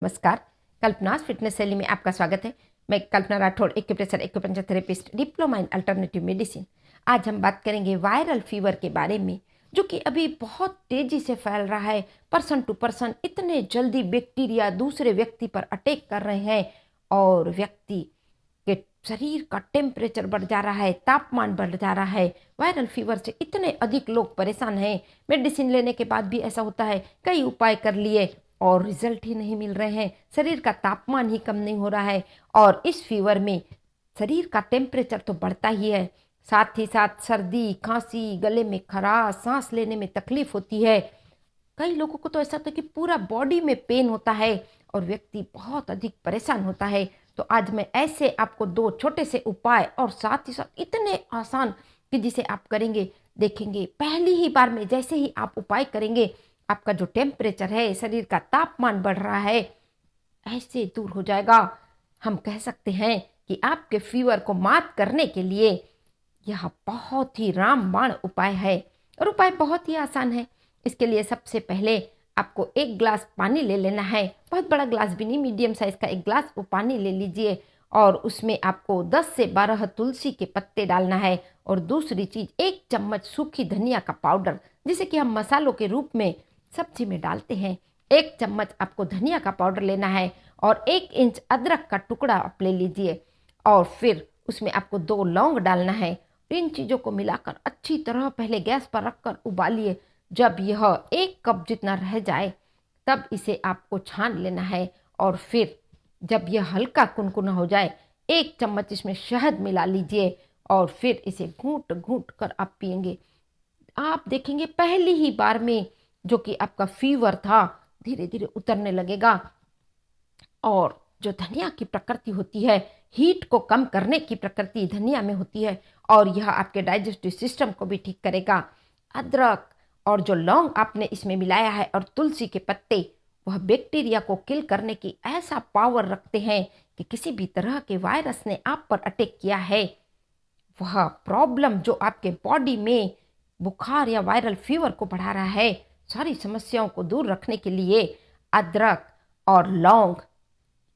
नमस्कार। कल्पनास फिटनेस शैली में आपका स्वागत है। मैं Kalpana Rathore, acupressure acupuncture therapist, diploma in alternative medicine. आज हम बात करेंगे वायरल फीवर के बारे में, जो कि अभी बहुत तेजी से फैल रहा है। पर्सन टू पर्सन इतने जल्दी बैक्टीरिया दूसरे व्यक्ति पर अटैक कर रहे हैं और व्यक्ति के शरीर का टेम्परेचर बढ़ जा रहा है, तापमान बढ़ जा रहा है। वायरल फीवर से इतने अधिक लोग परेशान हैं। मेडिसिन लेने के बाद भी ऐसा होता है, कई उपाय कर लिए और रिजल्ट ही नहीं मिल रहे हैं। शरीर का तापमान ही कम नहीं हो रहा है और इस फीवर में शरीर का टेम्परेचर तो बढ़ता ही है, साथ ही साथ सर्दी, खांसी, गले में खराश, सांस लेने में तकलीफ होती है। कई लोगों को तो ऐसा होता है कि पूरा बॉडी में पेन होता है और व्यक्ति बहुत अधिक परेशान होता है। तो आज मैं ऐसे आपको दो छोटे से उपाय और साथ ही साथ इतने आसान कि जिसे आप करेंगे, देखेंगे पहली ही बार में जैसे ही आप उपाय करेंगे, आपका जो टेम्परेचर है, शरीर का तापमान बढ़ रहा है, ऐसे दूर हो जाएगा। हम कह सकते हैं कि आपके फीवर को मात करने के लिए यह बहुत ही रामबाण उपाय है और उपाय बहुत ही आसान है। इसके लिए सबसे पहले आपको एक ग्लास पानी ले लेना है। बहुत बड़ा ग्लास भी नहीं, मीडियम साइज का एक ग्लास वो पानी ले लीजिए और उसमें आपको 10 से 12 तुलसी के पत्ते डालना है। और दूसरी चीज, 1 चम्मच सूखी धनिया का पाउडर, जिसे कि हम मसालों के रूप में सब्जी में डालते हैं। 1 चम्मच आपको धनिया का पाउडर लेना है और 1 इंच अदरक का टुकड़ा आप ले लीजिए और फिर उसमें आपको 2 लौंग डालना है। इन चीज़ों को मिलाकर अच्छी तरह पहले गैस पर रखकर उबालिए। जब यह 1 कप जितना रह जाए तब इसे आपको छान लेना है और फिर जब यह हल्का कुनकुना हो जाए, 1 चम्मच इसमें शहद मिला लीजिए और फिर इसे घूंट घूंट कर आप पिएंगे। आप देखेंगे पहली ही बार में जो कि आपका फीवर था धीरे धीरे उतरने लगेगा। और जो धनिया की प्रकृति होती है, हीट को कम करने की प्रकृति धनिया में होती है और यह आपके डाइजेस्टिव सिस्टम को भी ठीक करेगा। अदरक और जो लौंग आपने इसमें मिलाया है और तुलसी के पत्ते, वह बैक्टीरिया को किल करने की ऐसा पावर रखते हैं कि किसी भी तरह के वायरस ने आप पर अटैक किया है, वह प्रॉब्लम जो आपके बॉडी में बुखार या वायरल फीवर को बढ़ा रहा है, सारी समस्याओं को दूर रखने के लिए अदरक और लौंग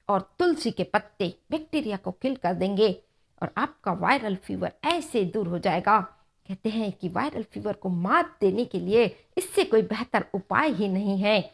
और तुलसी के पत्ते बैक्टीरिया को किल कर देंगे और आपका वायरल फीवर ऐसे दूर हो जाएगा। कहते हैं कि वायरल फीवर को मात देने के लिए इससे कोई बेहतर उपाय ही नहीं है।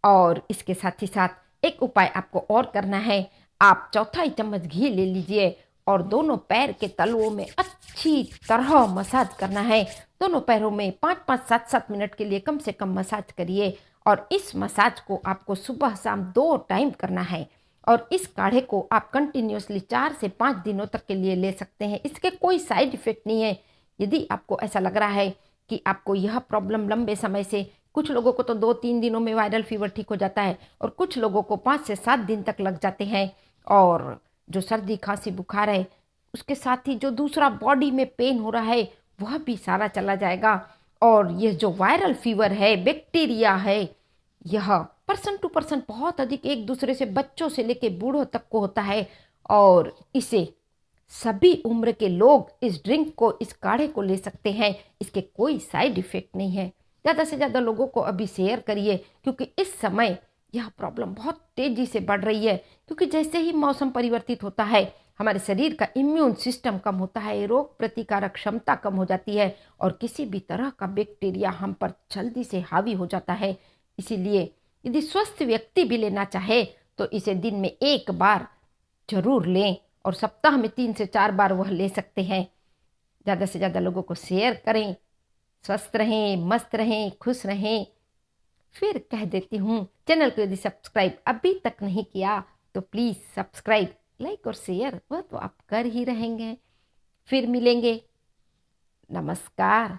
और इसके साथ ही साथ एक उपाय आपको और करना है। आप 1/4 चम्मच घी ले लीजिए और दोनों पैर के तलुओं में अच्छी तरह मसाज करना है। दोनों पैरों में 5-5, 7-7 मिनट के लिए कम से कम मसाज करिए और इस मसाज को आपको सुबह शाम 2 टाइम करना है। और इस काढ़े को आप कंटिन्यूसली 4 से 5 दिनों तक के लिए ले सकते हैं। इसके कोई साइड इफेक्ट नहीं है। यदि आपको ऐसा लग रहा है कि आपको यह प्रॉब्लम लंबे समय से, कुछ लोगों को तो 2-3 दिनों में वायरल फीवर ठीक हो जाता है और कुछ लोगों को 5 से 7 दिन तक लग जाते हैं। और जो सर्दी, खांसी, बुखार है, उसके साथ ही जो दूसरा बॉडी में पेन हो रहा है, वह भी सारा चला जाएगा। और यह जो वायरल फीवर है, बैक्टीरिया है, यह पर्सन टू पर्सन बहुत अधिक एक दूसरे से, बच्चों से लेके बूढ़ों तक को होता है और इसे सभी उम्र के लोग इस ड्रिंक को, इस काढ़े को ले सकते हैं। इसके कोई साइड इफेक्ट नहीं है। ज़्यादा से ज़्यादा लोगों को अभी शेयर करिए क्योंकि इस समय यह प्रॉब्लम बहुत तेजी से बढ़ रही है। क्योंकि जैसे ही मौसम परिवर्तित होता है, हमारे शरीर का इम्यून सिस्टम कम होता है, रोग प्रतिकारक क्षमता कम हो जाती है और किसी भी तरह का बैक्टीरिया हम पर जल्दी से हावी हो जाता है। इसीलिए यदि स्वस्थ व्यक्ति भी लेना चाहे तो इसे दिन में 1 बार जरूर लें और सप्ताह में 3 से 4 बार वह ले सकते हैं। ज़्यादा से ज़्यादा लोगों को शेयर करें। स्वस्थ रहें, मस्त रहें, खुश रहें। फिर कह देती हूँ, चैनल को यदि सब्सक्राइब अभी तक नहीं किया तो प्लीज़ सब्सक्राइब, लाइक और शेयर वह तो आप कर ही रहेंगे। फिर मिलेंगे। नमस्कार।